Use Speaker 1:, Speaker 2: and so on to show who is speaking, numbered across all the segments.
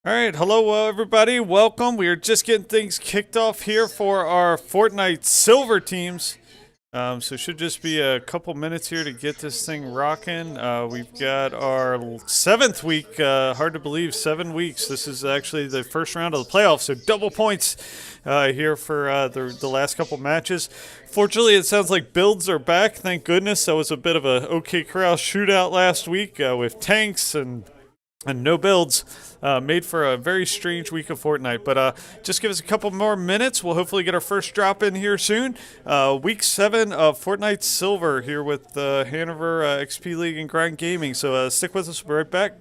Speaker 1: All right, hello everybody. Welcome. We are just getting things kicked off here for our Fortnite Silver teams. So it should just be a couple minutes here to get this thing rocking. We've got our 7th week. Hard to believe, 7 weeks. This is actually the first round of the playoffs, so double points here for the last couple matches. Fortunately, it sounds like builds are back. Thank goodness. That was a bit of a OK Corral shootout last week with tanks and no builds. Made for a very strange week of Fortnite. But just give us a couple more minutes. We'll hopefully get our first drop in here soon. Week 7 of Fortnite Silver here with Hanover XP League and Grind Gaming. So stick with us. We'll be right back.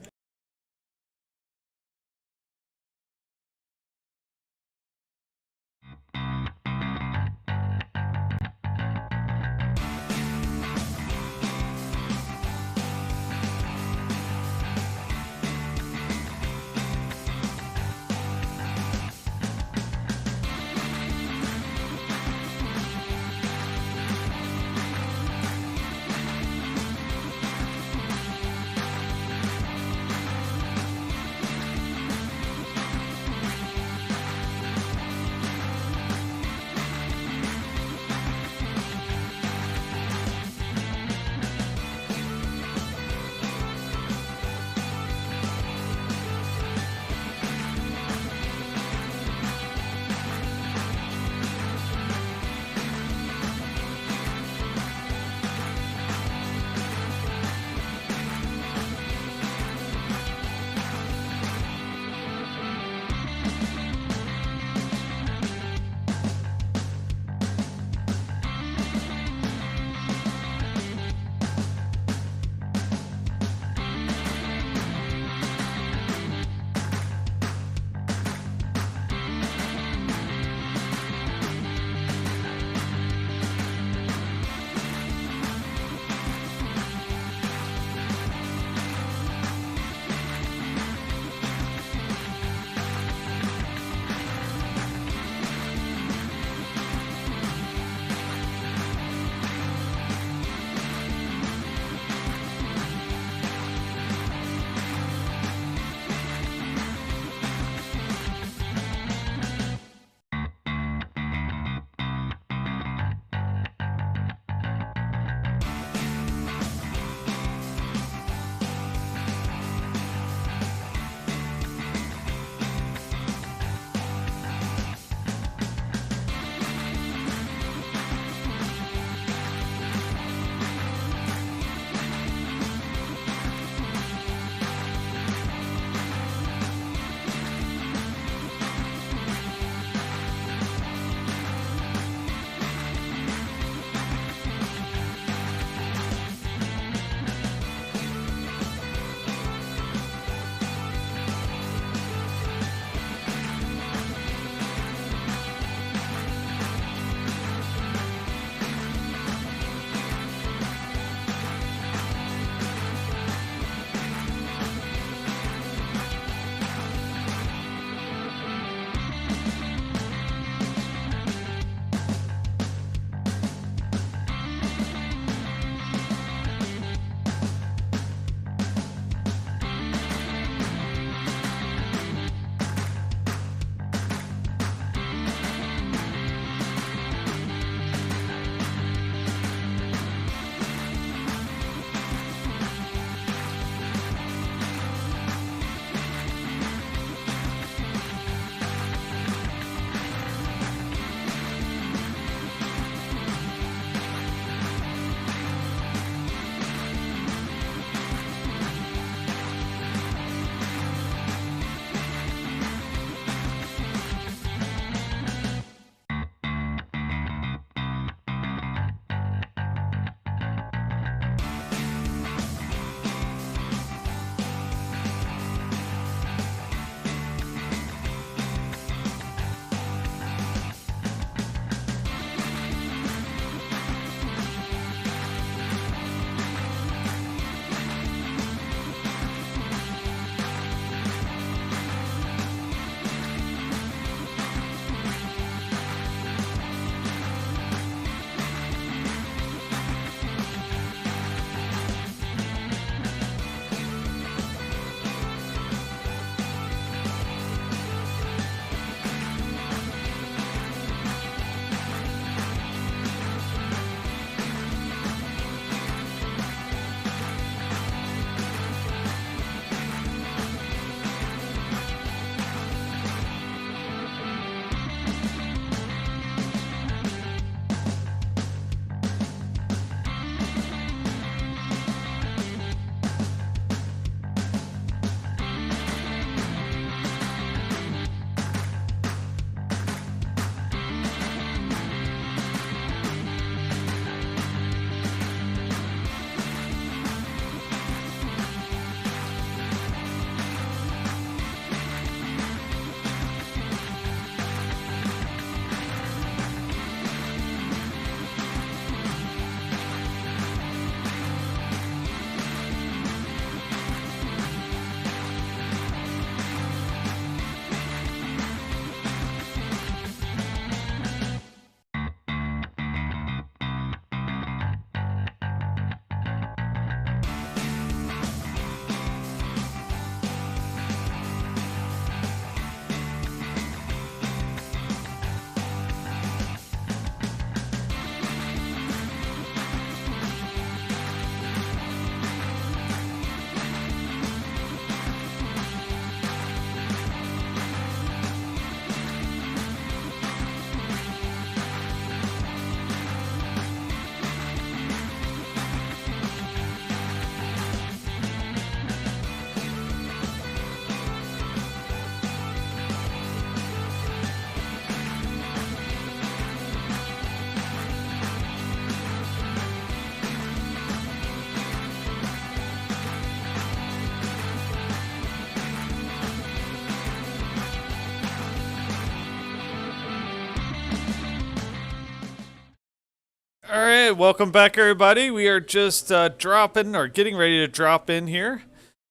Speaker 1: right, welcome back, everybody. We are just dropping or getting ready to drop in here.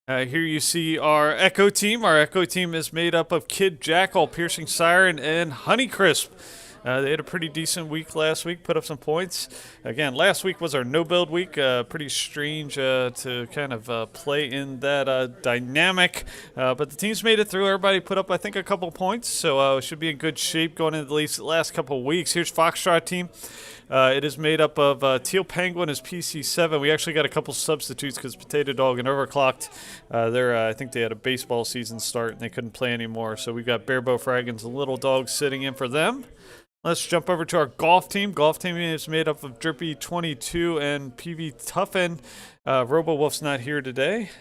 Speaker 1: Here you see our Echo team. Our Echo team is made up of Kid Jackal, Piercing Siren, and Honeycrisp. They had a pretty decent week last week, put up some points. Again, last week was our no-build week. Pretty strange to kind of play in that dynamic. But the teams made it through. Everybody put up, I think, a couple points. So should be in good shape going into the last couple of weeks. Here's Foxtrot team. It is made up of Teal Penguin as PC7. We actually got a couple substitutes because Potato Dog and Overclocked. I think they had a baseball season start and they couldn't play anymore. So we got Barebow Fraggins and Little Dog sitting in for them. Let's jump over to our golf team. Golf team is made up of Drippy22 and PV Tuffin. Robo Wolf's not here today.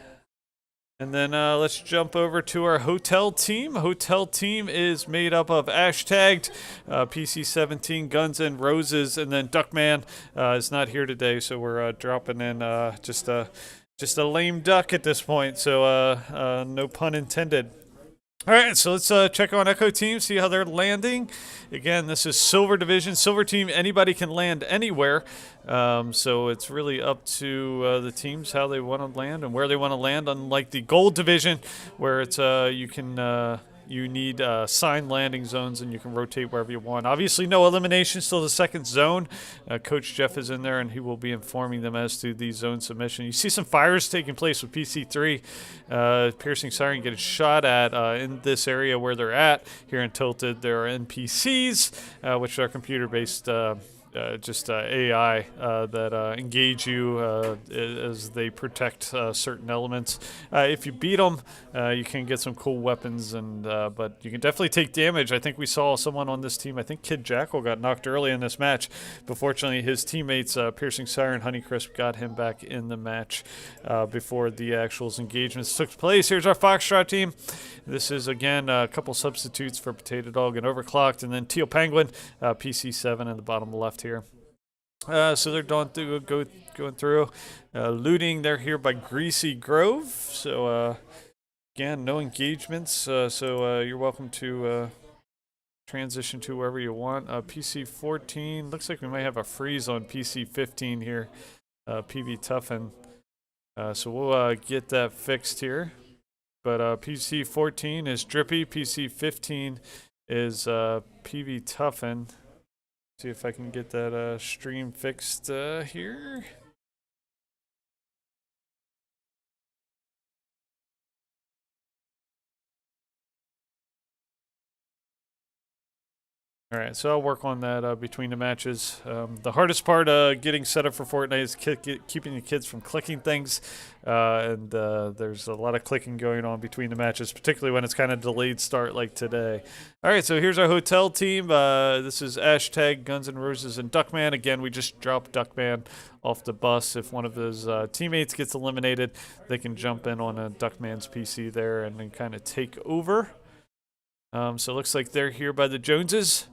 Speaker 1: And then let's jump over to our hotel team. Hotel team is made up of Ashtagged, PC17, Guns and Roses, and then Duckman is not here today, so we're dropping in just a lame duck at this point. So no pun intended. All right, so let's check on Echo Team, see how they're landing. Again, this is Silver Division. Silver Team, anybody can land anywhere. So it's really up to the teams how they want to land and where they want to land, unlike the Gold Division, where it's you need signed landing zones and you can rotate wherever you want. Obviously, no elimination, still the second zone. Coach Jeff is in there and he will be informing them as to the zone submission. You see some fires taking place with PC3. Piercing Siren getting shot at in this area where they're at. Here in Tilted, there are NPCs, which are computer-based AI that engage you as they protect certain elements. If you beat them, you can get some cool weapons, but you can definitely take damage. I think we saw someone on this team, I think Kid Jackal got knocked early in this match, but fortunately his teammates, Piercing Siren, Honeycrisp, got him back in the match before the actual engagements took place. Here's our Foxtrot team. This is, again, a couple substitutes for Potato Dog and Overclocked, and then Teal Penguin, PC7 in the bottom left here. So they're going through looting. They're here by Greasy Grove. So again, no engagements. So you're welcome to transition to wherever you want. PC14 looks like we might have a freeze on PC15 here. PV Tuffin. So we'll get that fixed here. But PC14 is Drippy. PC15 is PV Tuffin. See if I can get that stream fixed here. All right, so I'll work on that between the matches. The hardest part getting set up for Fortnite is keeping the kids from clicking things, and there's a lot of clicking going on between the matches, particularly when it's kind of delayed start like today. All right, so here's our hotel team. This is Hashtag Guns N' Roses and Duckman. Again, we just dropped Duckman off the bus. If one of his teammates gets eliminated, they can jump in on a Duckman's PC there and then kind of take over. So it looks like they're here by the Joneses.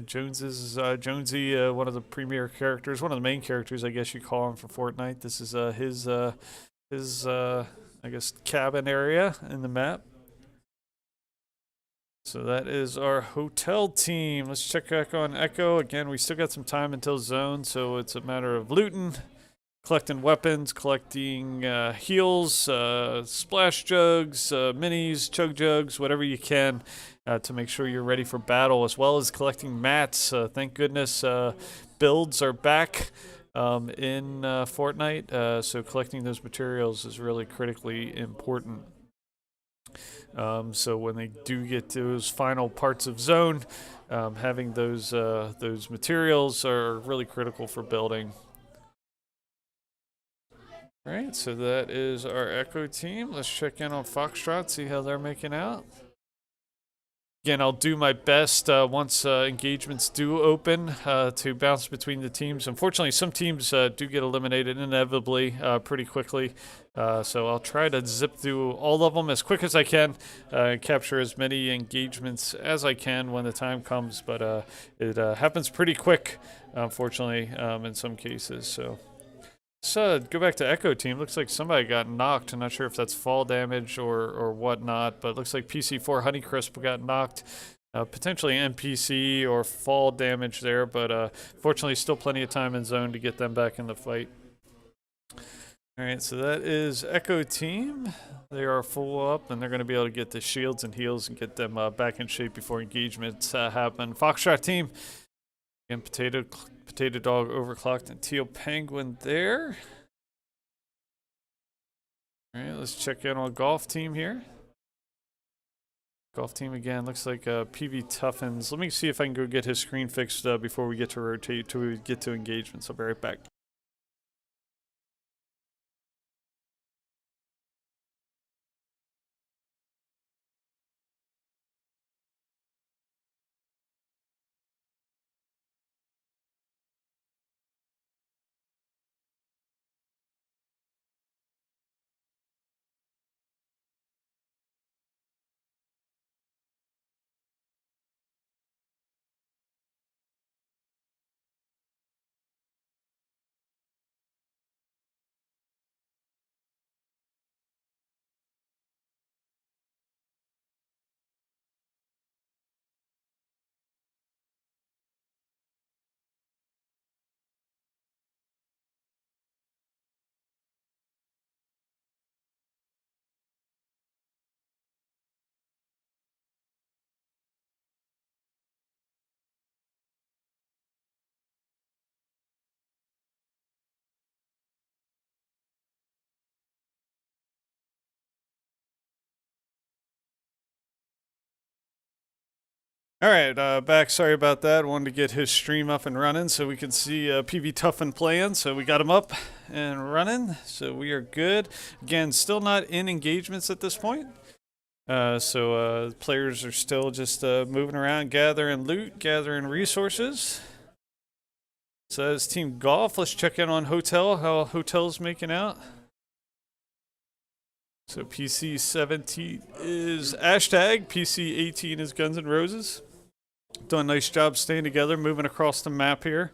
Speaker 1: Jonesy, one of the premier characters, one of the main characters, I guess you call him, for Fortnite. This is his I guess cabin area in the map. So that is our hotel team. Let's check back on Echo. Again, we still got some time until zone, so it's a matter of looting, collecting weapons, collecting heals, splash jugs, minis, chug jugs, whatever you can to make sure you're ready for battle, as well as collecting mats. Thank goodness builds are back in Fortnite, so collecting those materials is really critically important. So when they do get to those final parts of zone, having those materials are really critical for building. All right, so that is our Echo team. Let's check in on Foxtrot, see how they're making out. Again, I'll do my best once engagements do open to bounce between the teams. Unfortunately, some teams do get eliminated inevitably pretty quickly. So I'll try to zip through all of them as quick as I can, capture as many engagements as I can when the time comes. But it happens pretty quick, unfortunately, in some cases. So let's go back to Echo team. Looks like somebody got knocked. I'm not sure if that's fall damage or whatnot, but it looks like PC4 Honeycrisp got knocked. Potentially NPC or fall damage there, but fortunately still plenty of time in zone to get them back in the fight. Alright, so that is Echo Team. They are full up, and they're going to be able to get the shields and heals and get them back in shape before engagements happen. Foxtrot Team, again, Potato Dog overclocked and Teal Penguin there. Alright, let's check in on Golf Team here. Golf Team again, looks like PV Tuffins. Let me see if I can go get his screen fixed before we get to rotate to get to engagements. I'll be right back. All right, back. Sorry about that. Wanted to get his stream up and running so we can see PV Tuffin playing. So we got him up and running. So we are good. Again, still not in engagements at this point. So players are still just moving around, gathering loot, gathering resources. So that's Team Golf. Let's check in on Hotel, how Hotel's making out. So PC 17 is hashtag, PC 18 is Guns N' Roses. Doing a nice job staying together, moving across the map here.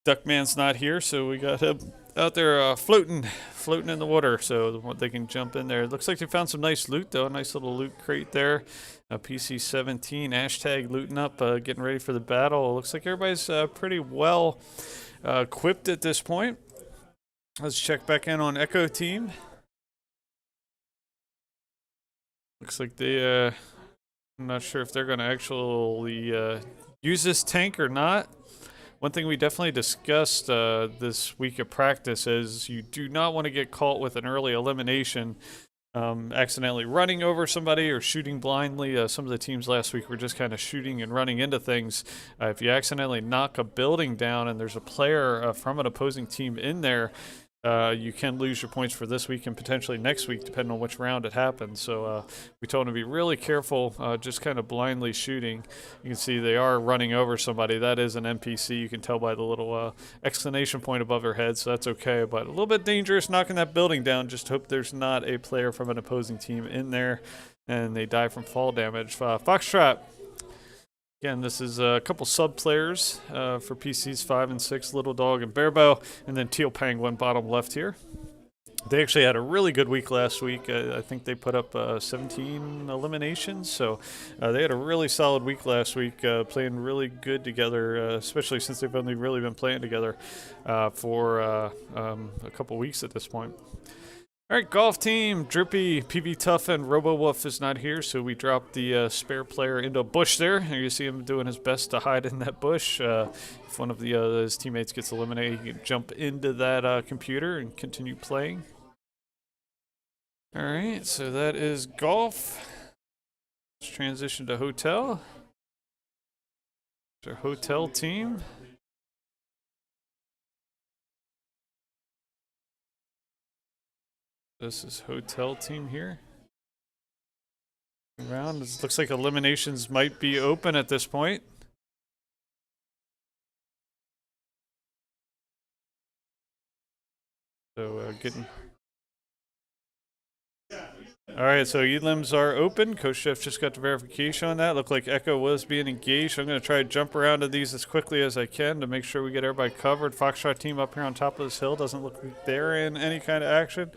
Speaker 1: Duckman's not here, so we got him out there floating in the water, so they can jump in there. It looks like they found some nice loot, though. A nice little loot crate there. PC 17, hashtag looting up, getting ready for the battle. Looks like everybody's pretty well equipped at this point. Let's check back in on Echo Team. Looks like they, I'm not sure if they're going to actually use this tank or not. One thing we definitely discussed this week of practice is you do not want to get caught with an early elimination, accidentally running over somebody or shooting blindly. Some of the teams last week were just kind of shooting and running into things. If you accidentally knock a building down and there's a player from an opposing team in there, you can lose your points for this week and potentially next week, depending on which round it happens. So we told them to be really careful, just kind of blindly shooting. You can see they are running over somebody. That is an NPC. You can tell by the little exclamation point above their head, so that's okay. But a little bit dangerous knocking that building down. Just hope there's not a player from an opposing team in there and they die from fall damage. Foxtrot. Again, this is a couple sub players for PCs 5 and 6, Little Dog and Bearbow, and then Teal Penguin bottom left here. They actually had a really good week last week. I think they put up 17 eliminations, so they had a really solid week last week, playing really good together, especially since they've only really been playing together for a couple weeks at this point. All right, Golf Team, Drippy, PV Tough, and RoboWolf is not here, so we dropped the spare player into a bush there. You see him doing his best to hide in that bush. If one of his teammates gets eliminated, he can jump into that computer and continue playing. All right, so that is Golf. Let's transition to Hotel. It's our Hotel Team. This is Hotel Team here. Around. It looks like eliminations might be open at this point. So getting. All right, so elims are open. Coach Chef just got the verification on that. Looked like Echo was being engaged. I'm going to try to jump around to these as quickly as I can to make sure we get everybody covered. Foxtrot Team up here on top of this hill. Doesn't look like they're in any kind of action.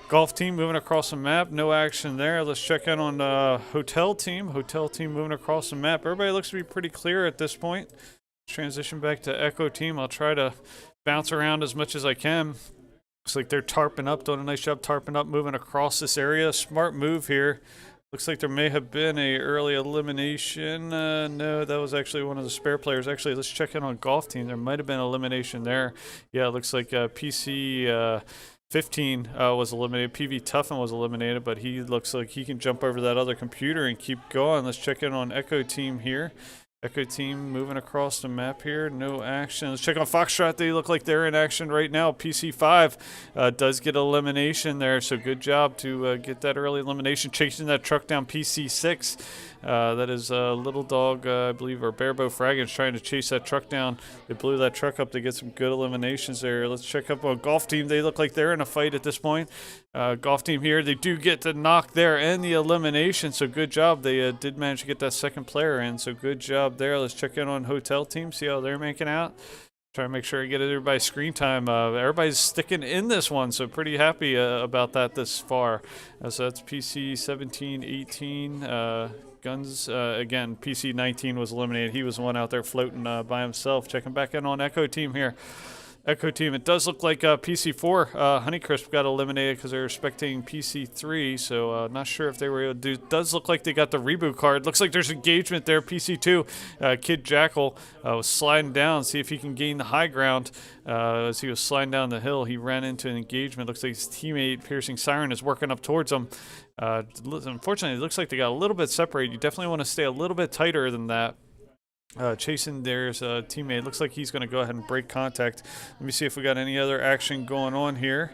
Speaker 1: Golf team moving across the map. No action there. Let's check in on hotel team. Hotel team moving across the map. Everybody looks to be pretty clear at this point. Transition back to Echo team. I'll try to bounce around as much as I can. Looks like they're tarping up, doing a nice job tarping up, moving across this area. Smart move here. Looks like there may have been a early elimination. No, that was actually one of the spare players. Actually, let's check in on golf team. There might have been elimination there. Yeah, it looks like PC 15 was eliminated. PV Tuffin was eliminated, but he looks like he can jump over that other computer and keep going. Let's check in on Echo team here. Echo team moving across the map here. No action. Let's check on Foxtrot. They look like they're in action right now. PC5 does get elimination there, so good job to get that early elimination. Chasing that truck down PC6. That is Little Dog, I believe, or Barebow Fraggins trying to chase that truck down. They blew that truck up to get some good eliminations there. Let's check up on golf team. They look like they're in a fight at this point. Golf team here, they do get the knock there and the elimination, so good job. They did manage to get that second player in, so good job there. Let's check in on hotel team, see how they're making out. Try to make sure I get everybody's screen time. Everybody's sticking in this one, so pretty happy about that this far. So that's PC 17, 18. Guns, again, PC 19 was eliminated. He was the one out there floating by himself. Checking back in on Echo team here. Echo team, it does look like PC4, Honeycrisp got eliminated because they were expecting PC3, so not sure if they were able to do. It does look like they got the reboot card. Looks like there's engagement there. PC2, Kid Jackal was sliding down, see if he can gain the high ground. As he was sliding down the hill, he ran into an engagement. Looks like his teammate, Piercing Siren, is working up towards him. Unfortunately, it looks like they got a little bit separated. You definitely want to stay a little bit tighter than that. Chasing there's a teammate. Looks like he's going to go ahead and break contact. Let me see if we got any other action going on here.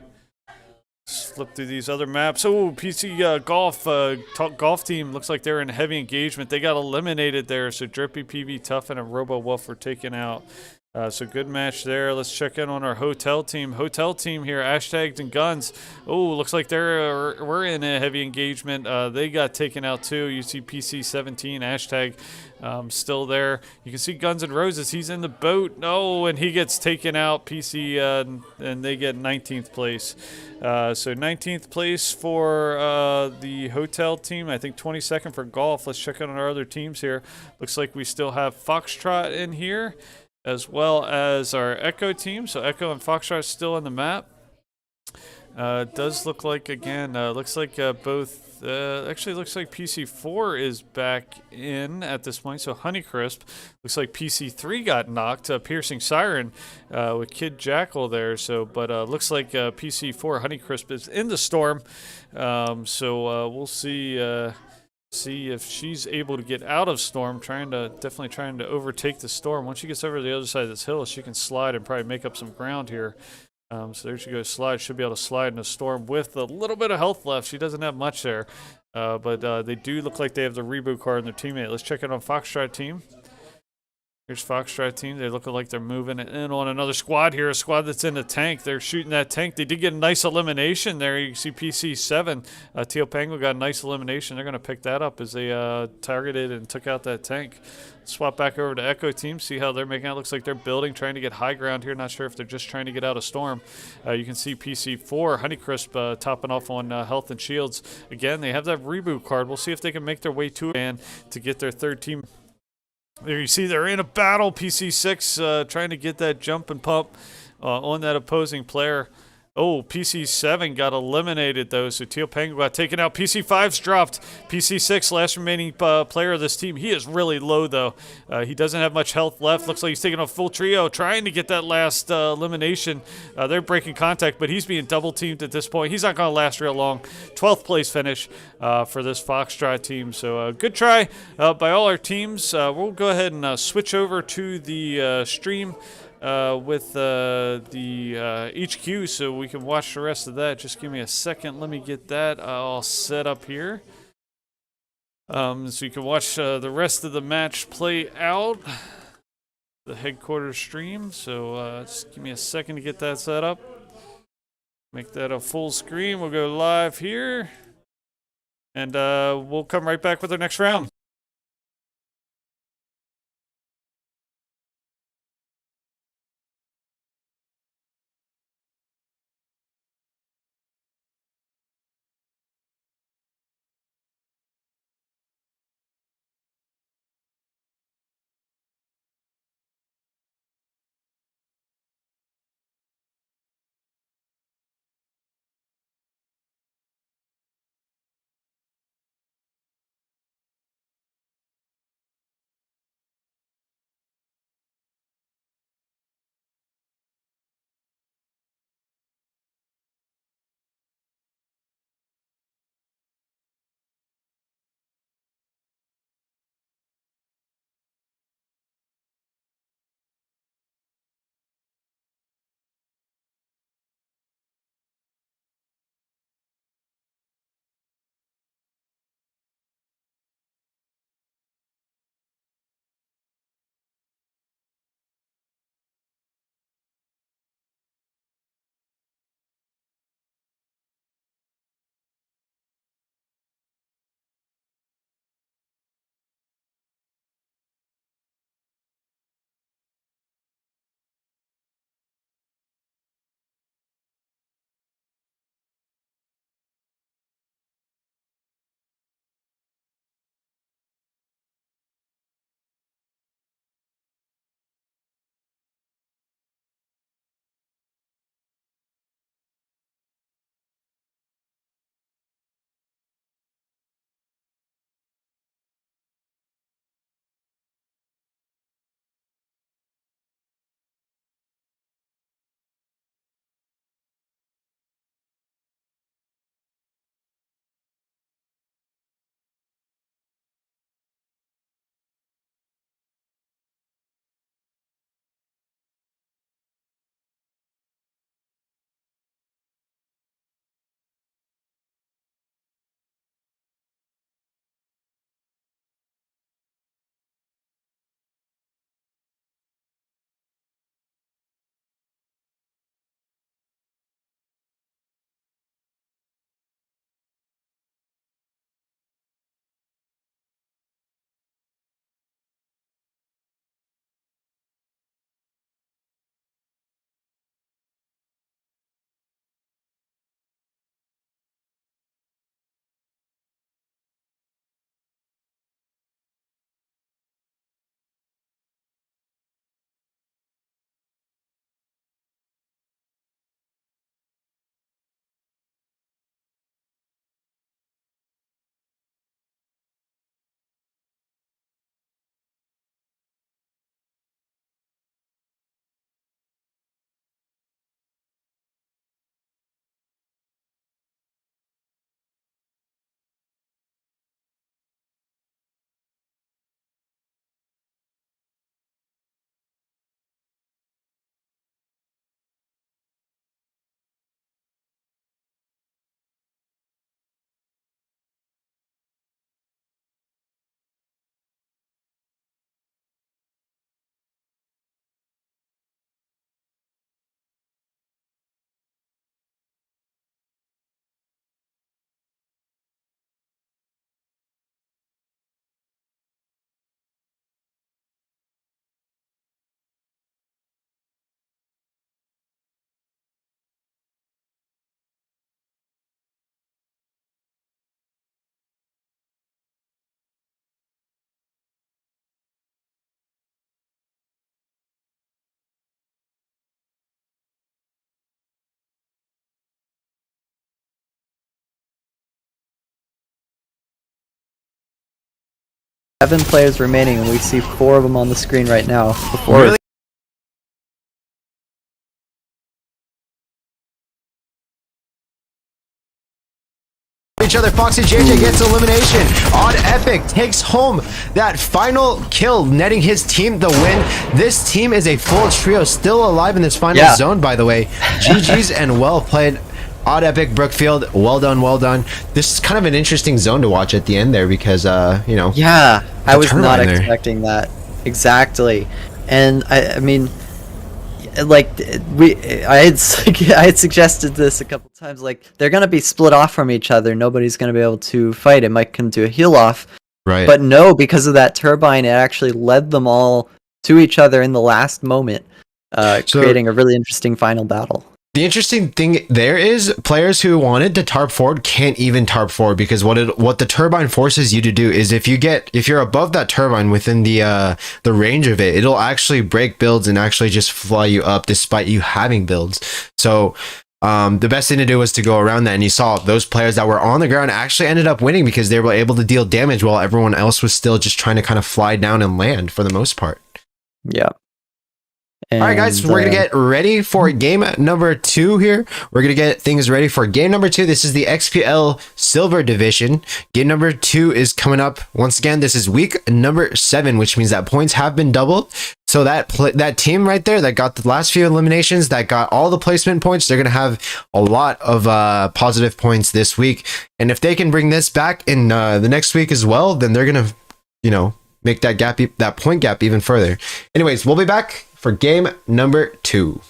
Speaker 1: Let's flip through these other maps. Oh, PC golf team looks like they're in heavy engagement. They got eliminated there. So Drippy, PV, Tuffin, and Robo Wolf were taken out. So good match there. Let's check in on our hotel team. Hotel team here, hashtags and guns. Oh, looks like we're in a heavy engagement. They got taken out too. You see PC 17 hashtag still there. You can see Guns N' Roses. He's in the boat. Oh, and he gets taken out. PC and they get 19th place. So 19th place for the hotel team. I think 22nd for golf. Let's check out on our other teams here. Looks like we still have Foxtrot in here, as well as our Echo team. So Echo and Foxtrot still on the map. Does look like, again, looks like both, actually looks like PC4 is back in at this point. So Honeycrisp, looks like PC3 got knocked, Piercing Siren with Kid Jackal there. So, but looks like PC4, Honeycrisp is in the storm. So we'll see. See if she's able to get out of storm. Definitely trying to overtake the storm. Once she gets over to the other side of this hill, she can slide and probably make up some ground here. So there she goes, slide. Should be able to slide in a storm with a little bit of health left. She doesn't have much there, but they do look like they have the reboot card in their teammate. Let's check in on Foxtrot team. Here's Foxtrot team. They look like they're moving in on another squad here, a squad that's in the tank. They're shooting that tank. They did get a nice elimination there. You can see PC7. Teal Penguin got a nice elimination. They're going to pick that up as they targeted and took out that tank. Swap back over to Echo team, see how they're making out. Looks like they're building, trying to get high ground here. Not sure if they're just trying to get out of storm. You can see PC4, Honeycrisp topping off on health and shields. Again, they have that reboot card. We'll see if they can make their way to it and to get their third team. There you see they're in a battle. PC6 trying to get that jump and pump on that opposing player. Oh, PC7 got eliminated, though, so Teal Penguin got taken out. PC5's dropped. PC6, last remaining player of this team. He is really low, though. He doesn't have much health left. Looks like he's taking a full trio, trying to get that last elimination. They're breaking contact, but he's being double-teamed at this point. He's not going to last real long. 12th place finish for this Foxtrot team. So good try by all our teams. We'll go ahead and switch over to the stream with the HQ so we can watch the rest of that. Just give me a second. Let me get that all set up here. So you can watch the rest of the match play out. The headquarters stream. So just give me a second to get that set up. Make that a full screen. We'll go live here. And we'll come right back with our next round.
Speaker 2: 7 players remaining, and we see 4 of them on the screen right now. Before
Speaker 3: Really? Each other. Foxy JJ gets elimination. Odd Epic takes home that final kill, netting his team the win. This team is a full trio, still alive in this final zone, by the way. GG's and well played. Odd Epic, Brookfield, well done, well done. This is kind of an interesting zone to watch at the end there because, you know.
Speaker 2: Yeah, I was not expecting that. Exactly. And I mean, like I had suggested this a couple times. Like, they're gonna be split off from each other. Nobody's gonna be able to fight. It might come to a heal off.
Speaker 3: Right.
Speaker 2: But no, because of that turbine, it actually led them all to each other in the last moment, creating a really interesting final battle.
Speaker 3: The interesting thing there is players who wanted to tarp forward can't even tarp forward because what the turbine forces you to do is if you're above that turbine within the range of it, it'll actually break builds and actually just fly you up despite you having builds. So the best thing to do was to go around that, and you saw those players that were on the ground actually ended up winning because they were able to deal damage while everyone else was still just trying to kind of fly down and land for the most part.
Speaker 2: Yeah. And,
Speaker 3: all right, guys, we're going to get ready for game number 2 here. We're going to get things ready for game number 2. This is the XPL Silver Division. Game number 2 is coming up. Once again, this is week number 7, which means that points have been doubled. So that team right there that got the last few eliminations, that got all the placement points, they're going to have a lot of positive points this week. And if they can bring this back in the next week as well, then they're going to, you know, make that point gap even further. Anyways, we'll be back for game number 2.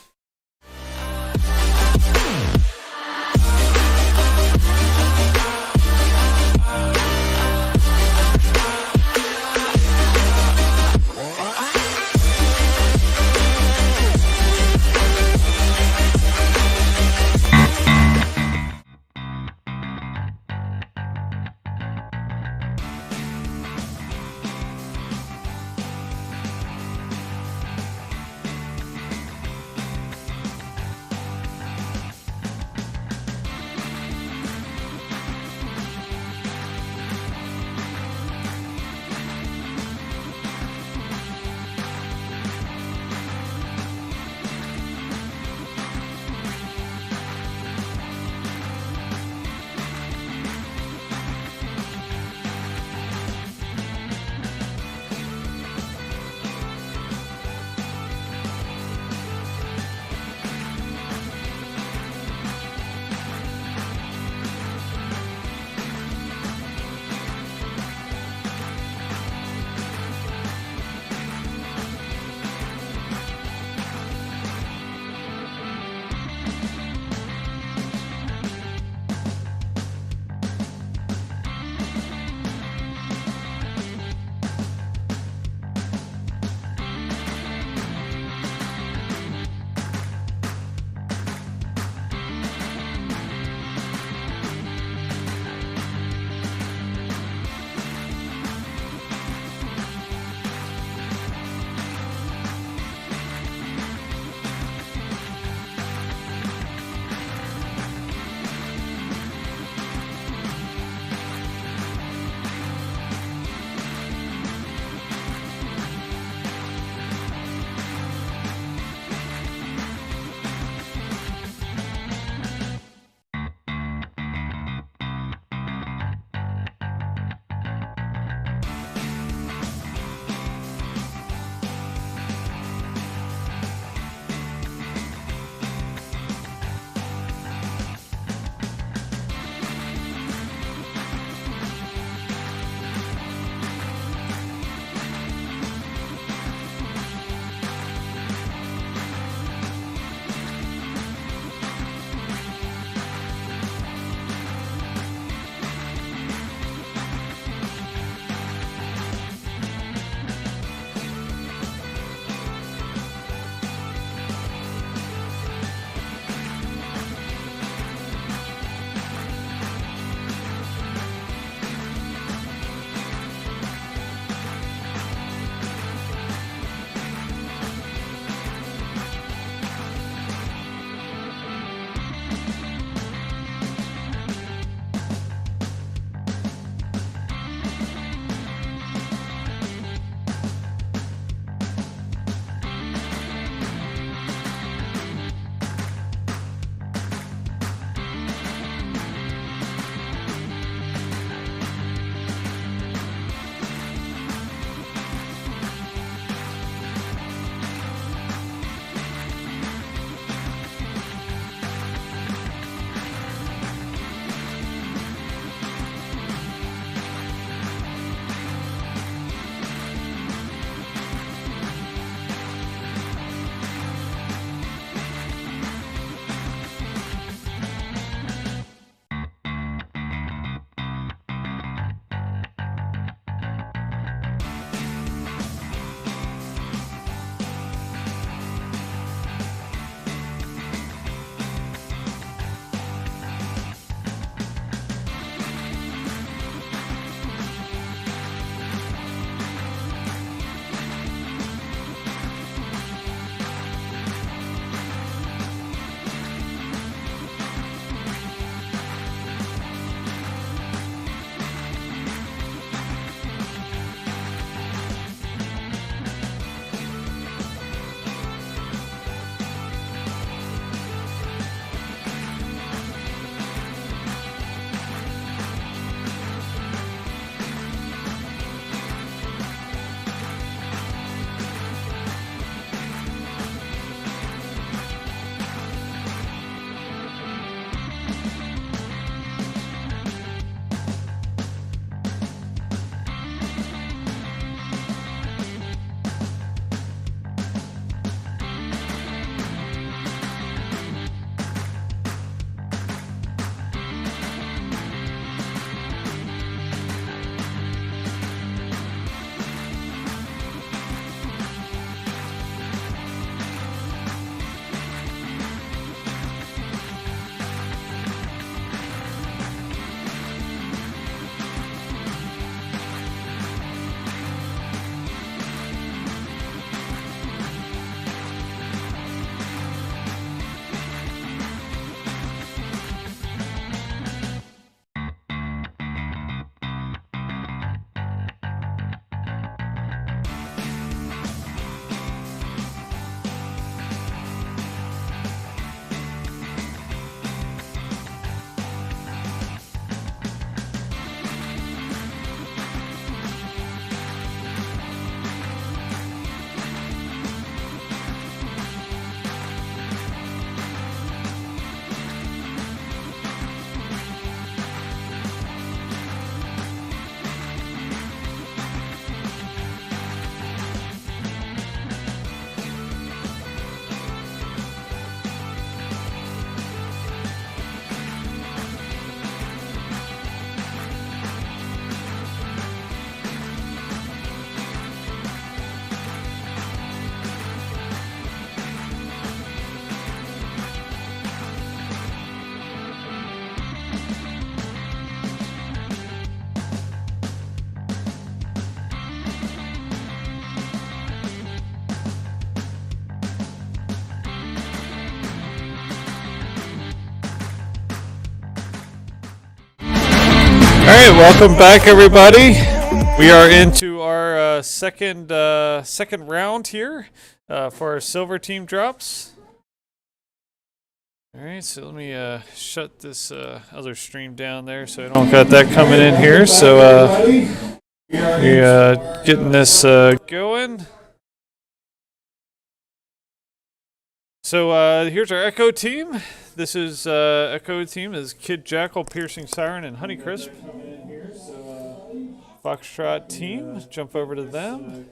Speaker 1: right, welcome back, everybody. We are into our second round here for our silver team drops. All right, so let me shut this other stream down there so I don't got that coming in here. So we're getting this going. So here's our Echo team. This is Echo team is Kid Jackal, Piercing Siren, and Honeycrisp. Foxtrot team, jump over to them.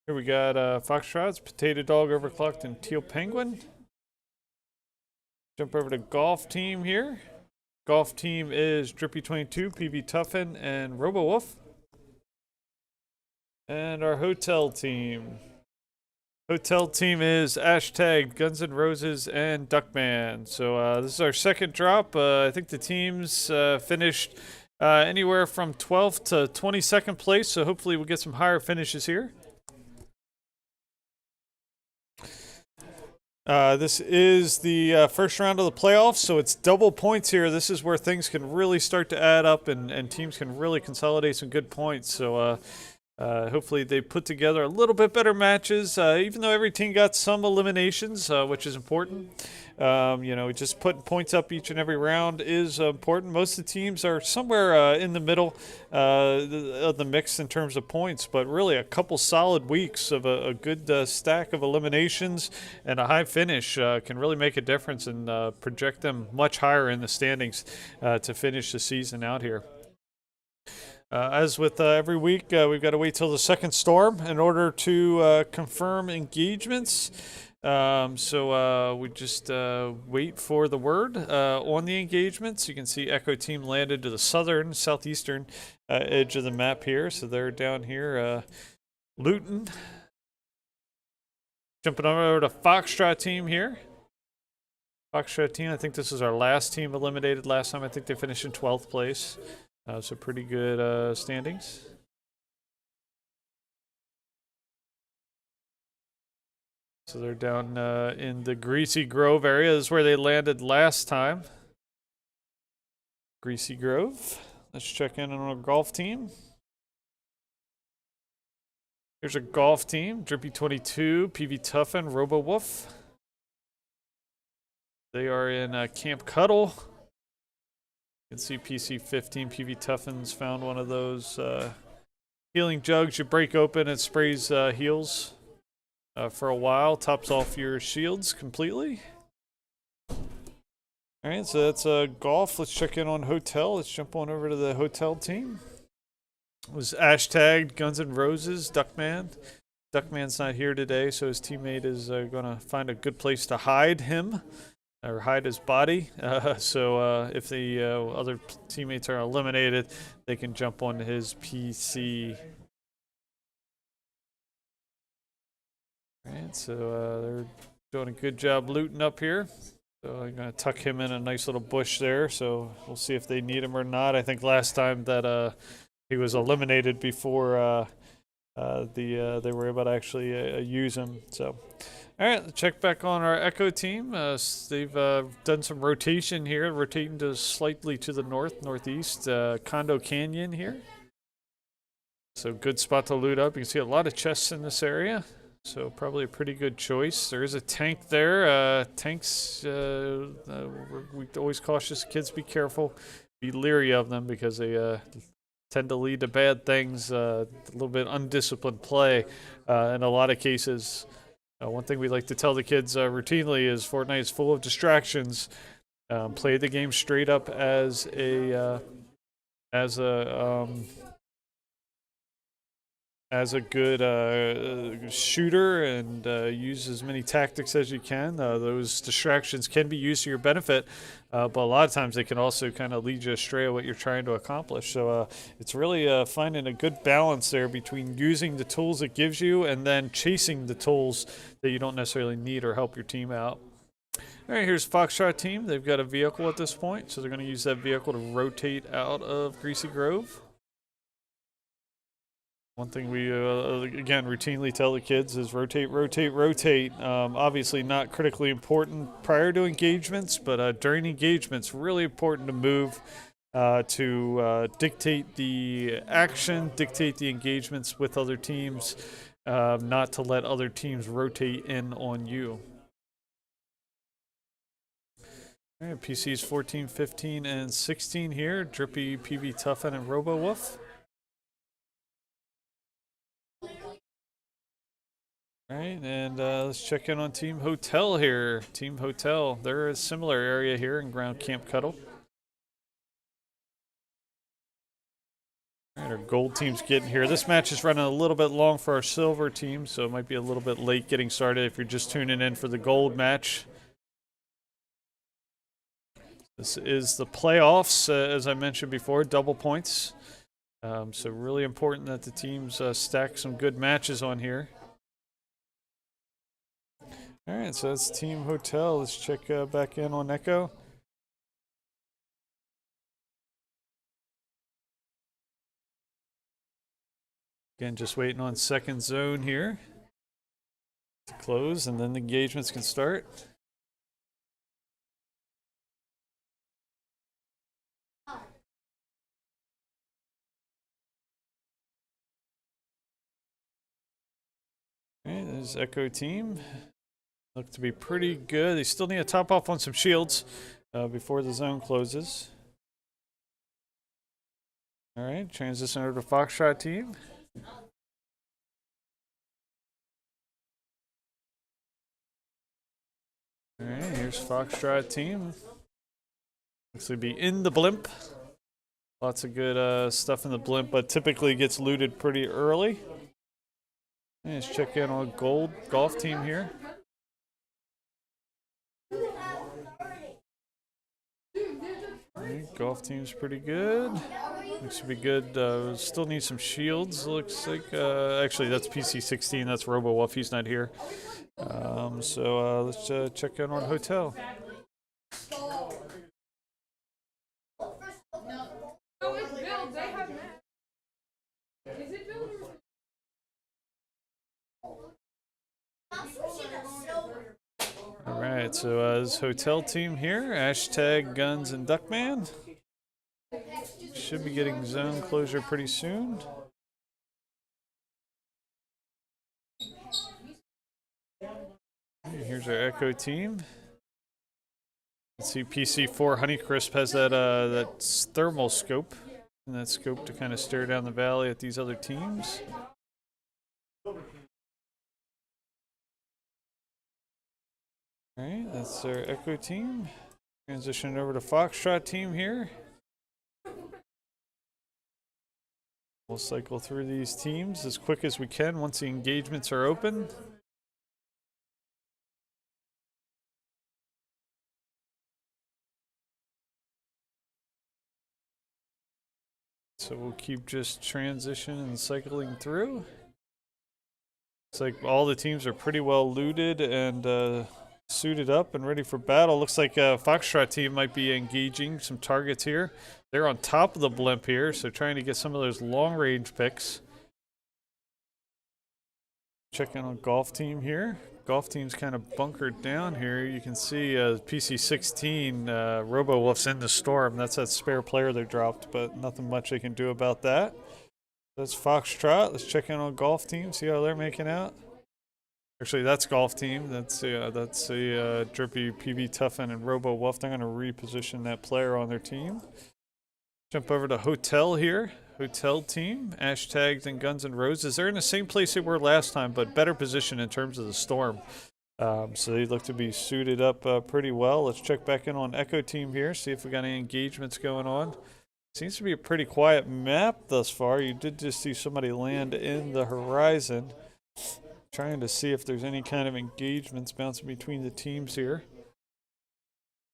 Speaker 1: Here we got Foxtrots, Potato Dog, Overclocked, and Teal Penguin. Jump over to Golf team here. Golf team is Drippy22, PV Tuffin, and RoboWolf. And our Hotel team. Hotel team is Hashtag Guns N' Roses and Duckman. So this is our second drop. I think the teams finished anywhere from 12th to 22nd place, so hopefully we'll get some higher finishes here. This is the first round of the playoffs, so it's double points here. This is where things can really start to add up and teams can really consolidate some good points. So hopefully they put together a little bit better matches, even though every team got some eliminations, which is important. Just putting points up each and every round is important. Most of the teams are somewhere in the middle of the mix in terms of points, but really a couple solid weeks of a good stack of eliminations and a high finish can really make a difference and project them much higher in the standings to finish the season out here. As with every week, we've got to wait till the second storm in order to confirm engagements. So we just wait for the word on the engagements. You can see Echo Team landed to the southeastern edge of the map here. So they're down here looting. Jumping over to Foxtrot Team here. Foxtrot Team, I think this is our last team eliminated last time. I think they finished in 12th place. So pretty good standings. So they're down in the Greasy Grove area. This is where they landed last time. Greasy Grove. Let's check in on our golf team. Here's a golf team. Drippy22, PV Tuffin, RoboWolf. They are in Camp Cuddle. You can see PC15, PV Tuffin's found one of those healing jugs you break open. It sprays heals for a while. Tops off your shields completely. All right, so that's golf. Let's check in on hotel. Let's jump on over to the hotel team. It was Hashtag Guns N' Roses, Duckman. Duckman's not here today, so his teammate is going to find a good place to hide him. Or hide his body, so if the other teammates are eliminated, they can jump on his PC. Alright, so they're doing a good job looting up here. So I'm going to tuck him in a nice little bush there, so we'll see if they need him or not. I think last time that he was eliminated before they were able to actually use him, so... All right, let's check back on our Echo team. They've done some rotation here, rotating to slightly to the northeast, Condo Canyon here. So good spot to loot up. You can see a lot of chests in this area, so probably a pretty good choice. There is a tank there. Tanks, we always cautious kids be careful, be leery of them because they tend to lead to bad things, a little bit undisciplined play in a lot of cases. One thing we like to tell the kids routinely is Fortnite is full of distractions. Play the game straight up as a good shooter and use as many tactics as you can. Those distractions can be used to your benefit, but a lot of times they can also kind of lead you astray of what you're trying to accomplish. So it's really finding a good balance there between using the tools it gives you and then chasing the tools that you don't necessarily need or help your team out. All right, here's Foxtrot team. They've got a vehicle at this point, so they're going to use that vehicle to rotate out of Greasy Grove. One thing we, again, routinely tell the kids is rotate, rotate, rotate. Obviously not critically important prior to engagements, but during engagements, really important to move to dictate the action, dictate the engagements with other teams, not to let other teams rotate in on you. All right, PCs 14, 15, and 16 here. Drippy, PB Toughen, and Robo Wolf. All right, and let's check in on Team Hotel here. Team Hotel, they're a similar area here in Ground Camp Cuddle. All right, our gold team's getting here. This match is running a little bit long for our silver team, so it might be a little bit late getting started if you're just tuning in for the gold match. This is the playoffs, as I mentioned before, double points. So really important that the teams stack some good matches on here. All right, so that's Team Hotel. Let's check back in on Echo. Again, just waiting on second zone here to close, and then the engagements can start. Okay, there's Echo team. Look to be pretty good. They still need to top off on some shields before the zone closes. All right, transition over to Foxtrot team. All right, here's Foxtrot team. Looks to be in the blimp. Lots of good stuff in the blimp, but typically gets looted pretty early. Let's check in on gold golf team here. Right, golf team's pretty good. Looks to be good. Still need some shields. Looks like actually that's PC16. That's Robo Wolf. He's not here. So let's check in on Hotel. Alright, so this Hotel team here, hashtag Guns and Duckman. Should be getting zone closure pretty soon. Here's our Echo team. Let's see, PC4 Honeycrisp has that thermal scope, and that scope to kind of stare down the valley at these other teams. Alright, that's our Echo team. Transition over to Foxtrot team here. We'll cycle through these teams as quick as we can once the engagements are open. So we'll keep just transitioning and cycling through. Looks like all the teams are pretty well looted and suited up and ready for battle. Looks like Foxtrot team might be engaging some targets here. They're on top of the blimp here, so trying to get some of those long-range picks. Checking on golf team here. Golf team's kind of bunkered down here. You can see PC16 Robo Wolf's in the storm. That's that spare player they dropped, but nothing much they can do about that. That's Foxtrot. Let's check in on golf team, see how they're making out. Actually, that's golf team. That's the Drippy, PB Toughen, and Robo Wolf. They're going to reposition that player on their team. Jump over to Hotel here. Hotel team, hashtags and Guns and Roses. They're in the same place they were last time, but better position in terms of the storm. So they look to be suited up pretty well. Let's check back in on Echo team here, see if we got any engagements going on. Seems to be a pretty quiet map thus far. You did just see somebody land in the horizon. Trying to see if there's any kind of engagements bouncing between the teams here.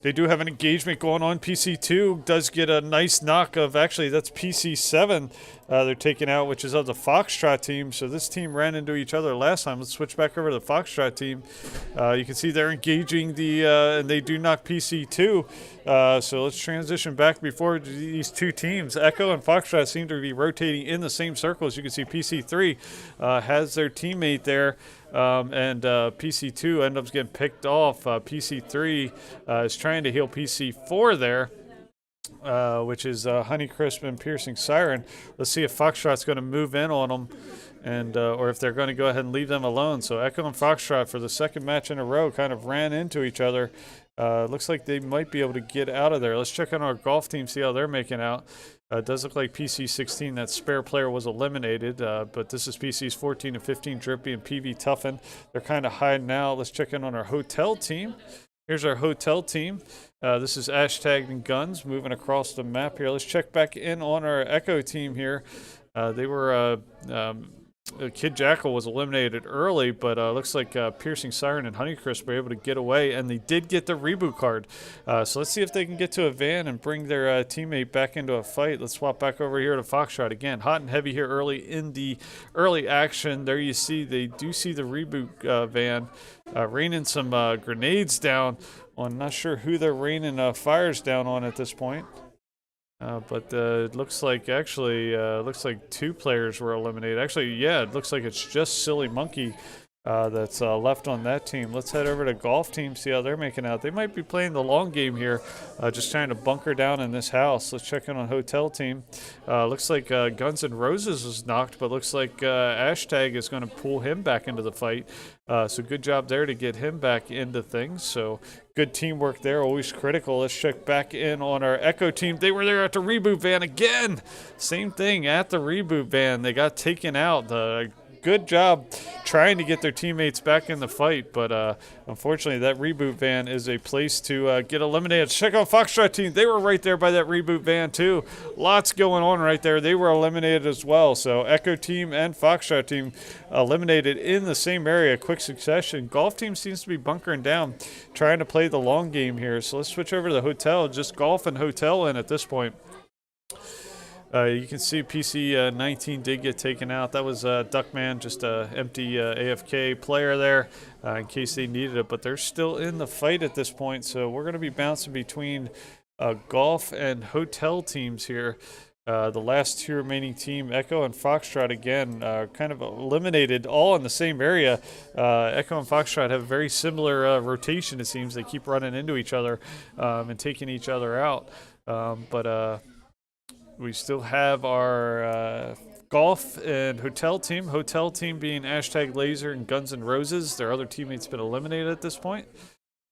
Speaker 1: They do have an engagement going on. PC2 does get a nice knock of, actually, that's PC7 they're taking out, which is of the Foxtrot team. So this team ran into each other last time. Let's switch back over to the Foxtrot team. You can see they're engaging and they do knock PC2. So let's transition back before these two teams. Echo and Foxtrot seem to be rotating in the same circles. You can see PC3 has their teammate there. And PC2 ends up getting picked off. PC3 is trying to heal PC4 there. which is Honeycrisp and Piercing Siren. Let's see if Foxtrot's going to move in on them, and or if they're going to go ahead and leave them alone. So Echo and Foxtrot for the second match in a row kind of ran into each other. Looks like they might be able to get out of there. Let's check on our golf team, see how they're making out. It does look like PC16, that spare player, was eliminated, but this is PCs 14 and 15, Drippy and PV Tuffin. They're kind of hiding out. Let's check in on our hotel team. Here's our hotel team. This is Hashtag and Guns moving across the map here. Let's check back in on our Echo team here. They were Kid Jackal was eliminated early, but looks like Piercing Siren and Honeycrisp were able to get away, and they did get the reboot card. So let's see if they can get to a van and bring their teammate back into a fight. Let's swap back over here to Foxtrot again. Hot and heavy here early in the early action. There you see, they do see the reboot van raining some grenades down on, not sure who they're raining fires down on at this point. But it looks like looks like 2 players were eliminated. Actually, yeah, it looks like it's just Silly Monkey that's left on that team. Let's head over to golf team, see how they're making out. They might be playing the long game here, just trying to bunker down in this house. Let's check in on hotel team. Looks like Guns N' Roses was knocked, but looks like Hashtag is going to pull him back into the fight. So good job there to get him back into things. So good teamwork there, always critical. Let's check back in on our Echo team. They were there at the reboot van again. Same thing at the reboot van. They got taken out. Good job trying to get their teammates back in the fight, but unfortunately that reboot van is a place to get eliminated. Check out Foxtrot team. They were right there by that reboot van too. Lots going on right there. They were eliminated as well. So Echo team and Foxtrot team eliminated in the same area, quick succession. Golf team seems to be bunkering down, trying to play the long game here. So let's switch over to the hotel. Just golf and hotel in at this point. You can see PC 19 did get taken out. That was Duckman, just an empty AFK player there in case they needed it. But they're still in the fight at this point. So we're going to be bouncing between golf and hotel teams here. The last 2 remaining team, Echo and Foxtrot, again, kind of eliminated all in the same area. Echo and Foxtrot have a very similar rotation, it seems. They keep running into each other and taking each other out. We still have our golf and hotel team. Hotel team being Hashtag Laser and Guns N' Roses. Their other teammates been eliminated at this point.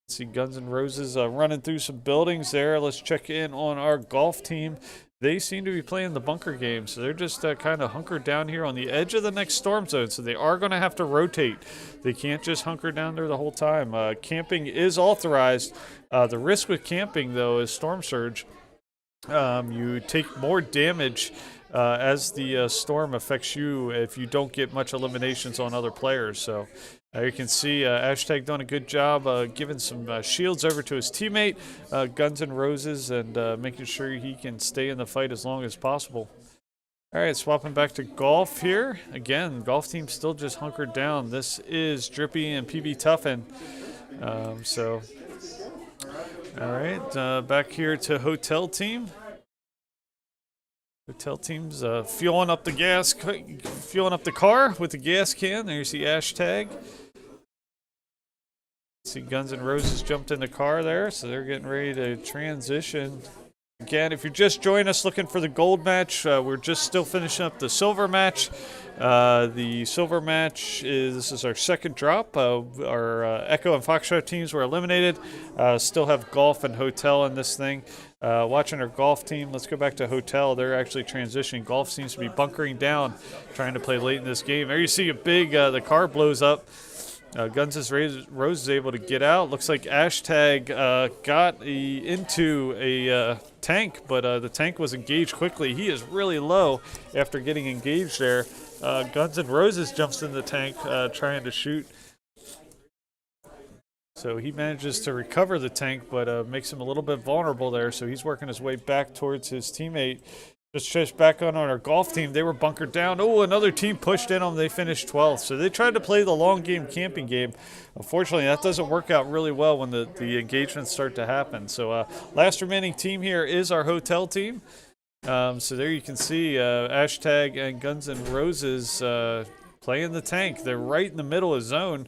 Speaker 1: See Guns N' Roses running through some buildings there. Let's check in on our golf team. They seem to be playing the bunker game, so they're just kind of hunkered down here on the edge of the next storm zone, so they are going to have to rotate. They can't just hunker down there the whole time. Camping is authorized. The risk with camping, though, is storm surge. You take more damage as the storm affects you if you don't get much eliminations on other players. So you can see Hashtag done a good job giving some shields over to his teammate, Guns N' Roses, and making sure he can stay in the fight as long as possible. All right, swapping back to golf here. Again, golf team still just hunkered down. This is Drippy and PB Tuffin. All right, back here to hotel team. Hotel team's fueling up the car with the gas can. There you see Hashtag. See Guns N' Roses jumped in the car there, so they're getting ready to transition. Again, if you're just joining us looking for the gold match, we're just still finishing up the silver match. The silver match this is our second drop. Our Echo and Foxtrot teams were eliminated. Still have golf and hotel in this thing. Watching our golf team, let's go back to hotel. They're actually transitioning. Golf seems to be bunkering down, trying to play late in this game. There you see a big, the car blows up. Guns N' Roses is able to get out. Looks like Hashtag got into a tank, but the tank was engaged quickly. He is really low after getting engaged there. Guns N' Roses jumps in the tank trying to shoot. So he manages to recover the tank, but makes him a little bit vulnerable there. So he's working his way back towards his teammate. Just back on our golf team. They were bunkered down. Oh, another team pushed in them. They finished 12th. So they tried to play the long game, camping game. Unfortunately, that doesn't work out really well when the engagements start to happen. So last remaining team here is our hotel team. So there you can see Hashtag and Guns N' Roses playing the tank. They're right in the middle of zone.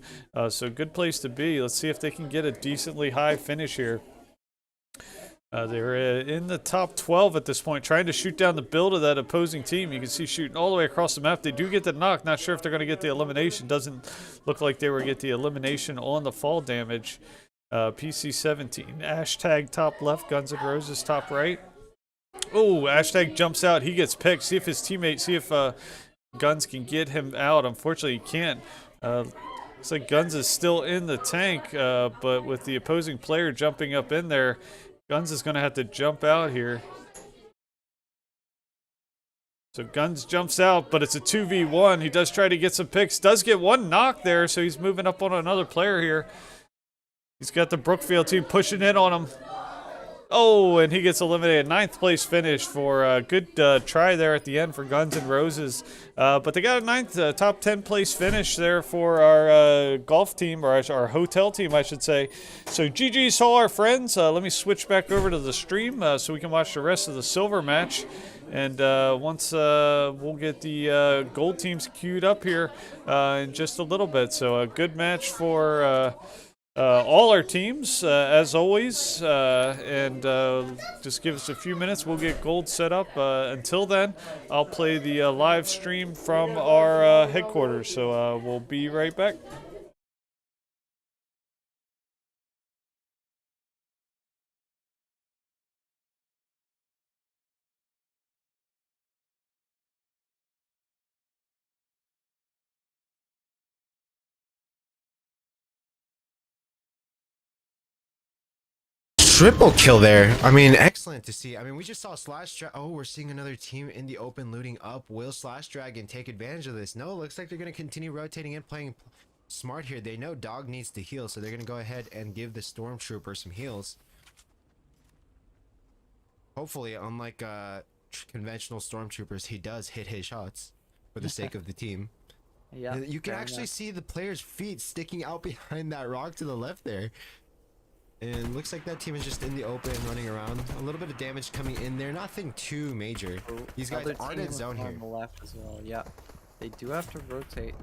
Speaker 1: So good place to be. Let's see if they can get a decently high finish here. They're in the top 12 at this point, trying to shoot down the build of that opposing team. You can see shooting all the way across the map. They do get the knock. Not sure if they're going to get the elimination. Doesn't look like they were get the elimination on the fall damage. PC17. Hashtag top left. Guns N' Roses top right. Oh, hashtag jumps out. He gets picked. See if his teammate, see if Guns can get him out. Unfortunately, he can't. Looks like Guns is still in the tank, but with the opposing player jumping up in there, Guns is going to have to jump out here. So Guns jumps out, but it's a 2v1. He does try to get some picks. Does get one knock there, so he's moving up on another player here. He's got the Brookfield team pushing in on him. Oh, and he gets eliminated. 9th place finish for a good try there at the end for Guns N' Roses. But they got a 9th, top 10 place finish there for our golf team, or our hotel team, I should say. So GG's to all our friends. Let me switch back over to the stream so we can watch the rest of the silver match. And once we'll get the gold teams queued up here in just a little bit. So a good match for all our teams, as always, and just give us a few minutes. We'll get gold set up. Until then, I'll play the live stream from our headquarters. So we'll be right back.
Speaker 3: Triple kill there. I mean, excellent to see. I mean, we just saw Slash oh, we're seeing another team in the open looting up. Will Slash Dragon take advantage of this? No, it looks like they're going to continue rotating and playing smart here. They know Dog needs to heal, so they're going to go ahead and give the Stormtrooper some heals. Hopefully, unlike conventional Stormtroopers, he does hit his shots for the sake of the team.
Speaker 2: Yeah,
Speaker 3: you can actually see the player's feet sticking out behind that rock to the left there. And looks like that team is just in the open, running around. A little bit of damage coming in there. Nothing too major. These guys aren't in zone here.
Speaker 2: On the left as well. Yeah, they do have to rotate.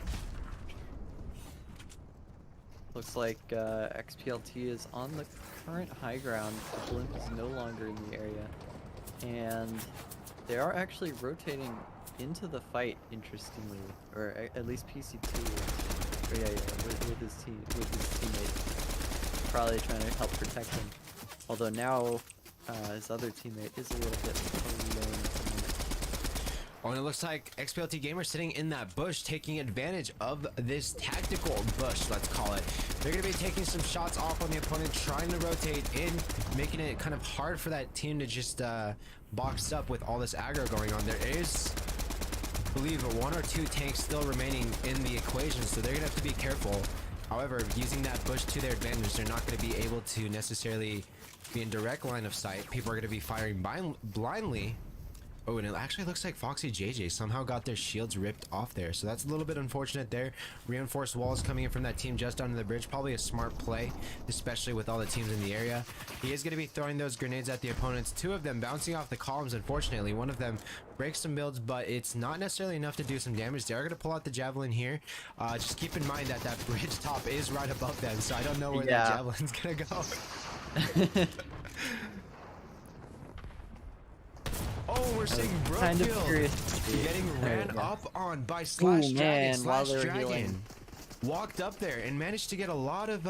Speaker 2: Looks like XPLT is on the current high ground. The blimp is no longer in the area, and they are actually rotating into the fight. Interestingly, or at least PC2. Or yeah, with his team, with his teammate. Probably trying to help protect him. Although now his other teammate is a little bit alone at the moment.
Speaker 3: Oh, and it looks like XPLT Gamer sitting in that bush, taking advantage of this tactical bush, let's call it. They're going to be taking some shots off on the opponent, trying to rotate in, making it kind of hard for that team to just box up with all this aggro going on. There is, I believe, 1 or 2 tanks still remaining in the equation, so they're going to have to be careful. However, using that bush to their advantage, they're not going to be able to necessarily be in direct line of sight. People are going to be firing blindly. Oh, and it actually looks like Foxy JJ somehow got their shields ripped off there. So that's a little bit unfortunate there. Reinforced walls coming in from that team just under the bridge. Probably a smart play, especially with all the teams in the area. He is going to be throwing those grenades at the opponents. 2 of them bouncing off the columns, unfortunately. One of them breaks some builds, but it's not necessarily enough to do some damage. They are going to pull out the javelin here. Just keep in mind that that bridge top is right above them, so I don't know where that javelin's going to go. Oh, we're seeing
Speaker 2: kind of curious
Speaker 3: getting ran up on by Slash Dragon. Slash Dragon walked up there and managed to get a lot of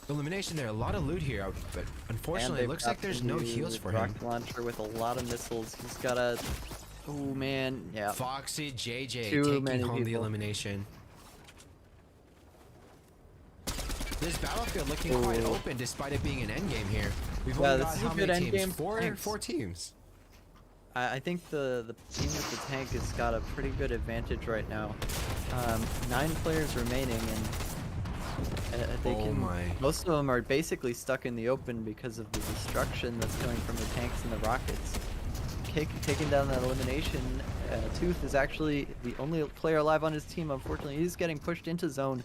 Speaker 3: elimination there, a lot of loot here. But unfortunately, it looks like there's no heals for him.
Speaker 2: Rocket launcher with a lot of missiles. He's got a. Oh man, yeah.
Speaker 3: Foxy JJ taking home the elimination. This battlefield looking quite open despite it being an endgame here. We've only got how many teams? Four teams.
Speaker 2: I think the team with the tank has got a pretty good advantage right now. 9 players remaining, and they most of them are basically stuck in the open because of the destruction that's coming from the tanks and the rockets. Taking down that elimination, Tooth is actually the only player alive on his team. Unfortunately, he's getting pushed into zone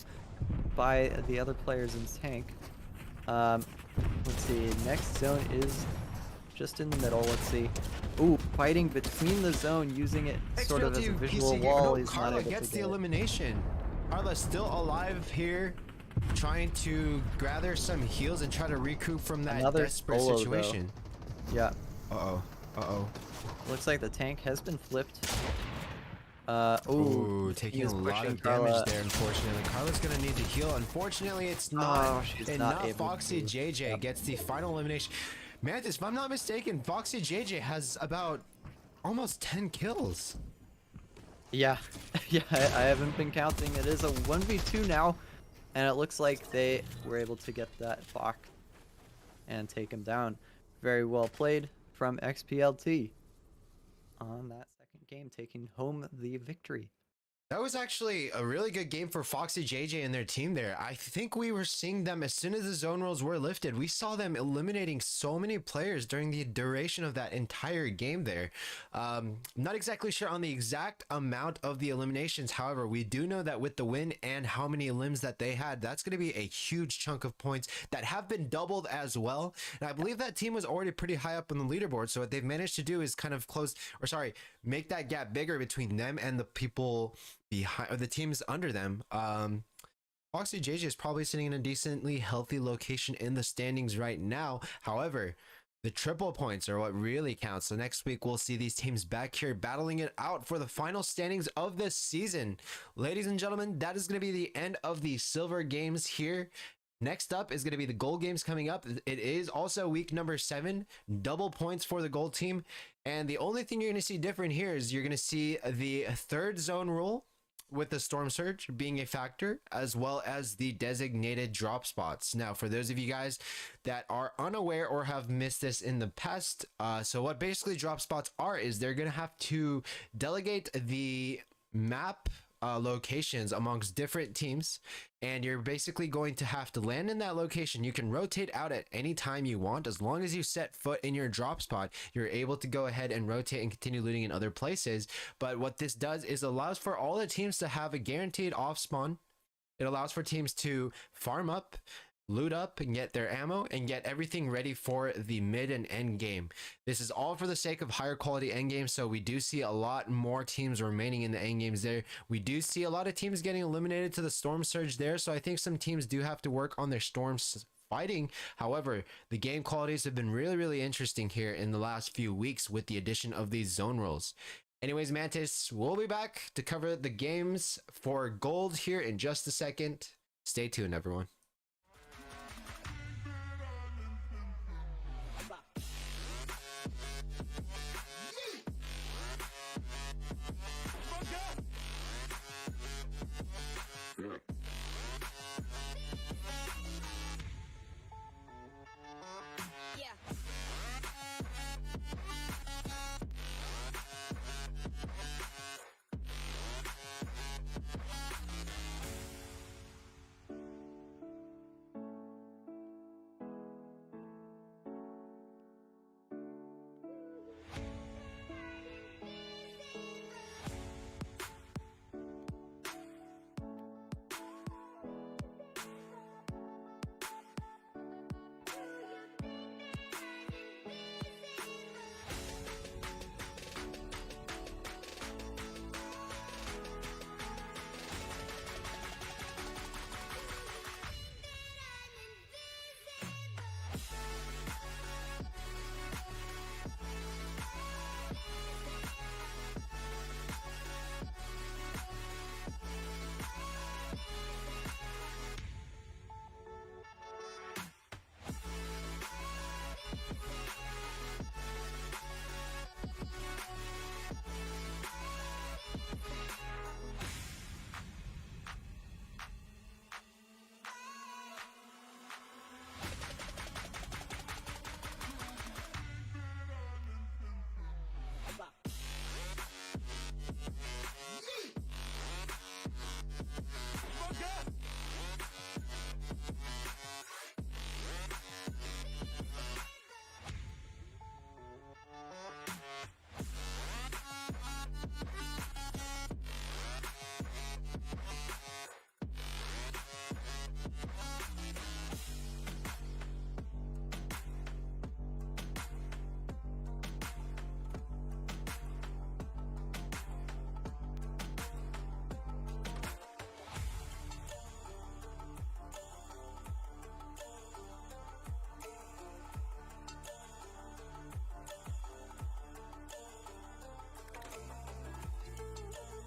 Speaker 2: by the other players in tank. Let's see, next zone is just in the middle. Let's see. Ooh, fighting between the zone, using it sort of as a visual wall. He's
Speaker 3: Carla gets the elimination. Carla's still alive here, trying to gather some heals and try to recoup from that desperate situation.
Speaker 2: Yeah.
Speaker 3: Uh-oh.
Speaker 2: Looks like the tank has been flipped.
Speaker 3: Ooh,
Speaker 2: he
Speaker 3: taking
Speaker 2: is
Speaker 3: a lot
Speaker 2: pushing
Speaker 3: of
Speaker 2: Carla.
Speaker 3: damage there, unfortunately. Carla's gonna need to heal. Unfortunately, it's not.
Speaker 2: Oh, she's
Speaker 3: and
Speaker 2: not
Speaker 3: not
Speaker 2: able
Speaker 3: Foxy
Speaker 2: to.
Speaker 3: JJ
Speaker 2: Yep.
Speaker 3: gets the final elimination. Mantis, if I'm not mistaken, Foxy JJ has about almost 10 kills.
Speaker 2: Yeah. Yeah, I haven't been counting. It is a 1v2 now. And it looks like they were able to get that Fox and take him down. Very well played from XPLT on that second game, taking home the victory.
Speaker 3: That was actually a really good game for Foxy JJ and their team there. I think we were seeing them as soon as the zone rules were lifted. We saw them eliminating so many players during the duration of that entire game there. Not exactly sure on the exact amount of the eliminations. However, we do know that with the win and how many limbs that they had, that's going to be a huge chunk of points that have been doubled as well. And I believe that team was already pretty high up on the leaderboard. So what they've managed to do is kind of make that gap bigger between them and the people behind, or the teams under them. Foxy JJ is probably sitting in a decently healthy location in the standings right now. However, the triple points are what really counts. So next week we'll see these teams back here battling it out for the final standings of this season. Ladies and gentlemen, that is going to be the end of the silver games here. Next up is going to be the gold games coming up. It is also week number 7, double points for the gold team. And the only thing you're going to see different here is you're going to see the third zone rule with the storm surge being a factor, as well as the designated drop spots. Now, for those of you guys that are unaware or have missed this in the past, so what basically drop spots are is they're going to have to delegate the map locations amongst different teams, and you're basically going to have to land in that location. You can rotate out at any time you want. As long as you set foot in your drop spot, you're able to go ahead and rotate and continue looting in other places. But what this does is allows for all the teams to have a guaranteed off spawn. It allows for teams to farm up, loot up, and get their ammo and get everything ready for the mid and end game. This is all for the sake of higher quality end games, so we do see a lot more teams remaining in the end games there. We do see a lot of teams getting eliminated to the storm surge there, so I think some teams do have to work on their storms fighting. However, the game qualities have been really interesting here in the last few weeks with the addition of these zone rules. Anyways, Mantis, we'll be back to cover the games for gold here in just a second. Stay tuned, everyone.